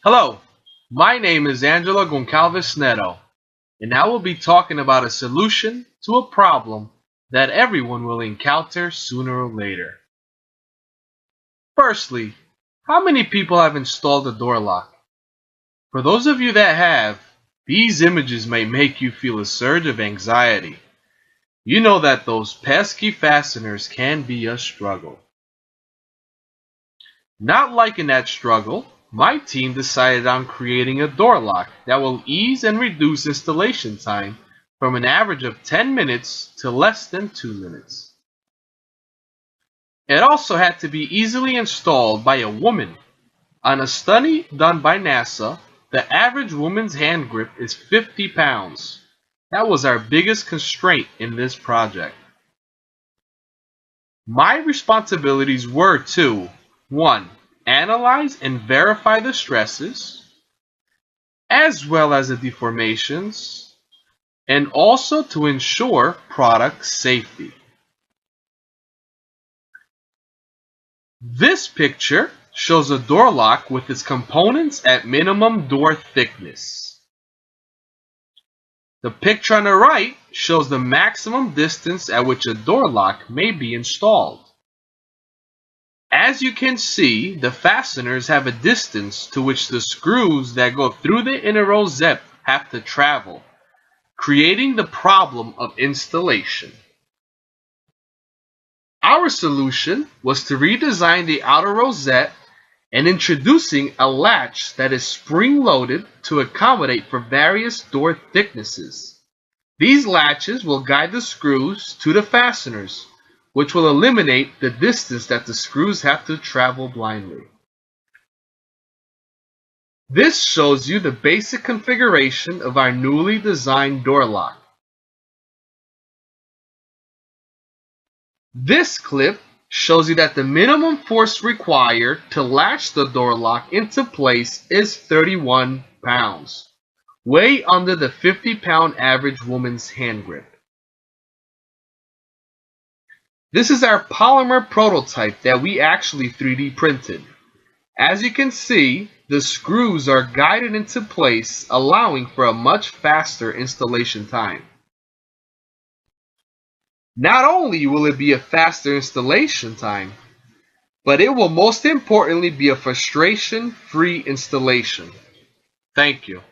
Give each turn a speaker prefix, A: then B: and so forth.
A: Hello, my name is Angelo Goncalves Neto, and I will be talking about a solution to a problem that everyone will encounter sooner or later. Firstly, how many people have installed a door lock? For those of you that have, these images may make you feel a surge of anxiety. You know that those pesky fasteners can be a struggle. Not liking that struggle, my team decided on creating a door lock that will ease and reduce installation time from an average of 10 minutes to less than 2 minutes. It also had to be easily installed by a woman. On a study done by NASA, the average woman's hand grip is 50 pounds. That was our biggest constraint in this project. My responsibilities were to 1. Analyze and verify the stresses, as well as the deformations, and also to ensure product safety. This picture shows a door lock with its components at minimum door thickness. The picture on the right shows the maximum distance at which a door lock may be installed. As you can see, the fasteners have a distance to which the screws that go through the inner rosette have to travel, creating the problem of installation. Our solution was to redesign the outer rosette and introducing a latch that is spring-loaded to accommodate for various door thicknesses. These latches will guide the screws to the fasteners, which will eliminate the distance that the screws have to travel blindly. This shows you the basic configuration of our newly designed door lock. This clip shows you that the minimum force required to latch the door lock into place is 31 pounds, way under the 50-pound average woman's hand grip. This is our polymer prototype that we actually 3D printed. As you can see, the screws are guided into place, allowing for a much faster installation time. Not only will it be a faster installation time, but it will most importantly be a frustration-free installation. Thank you.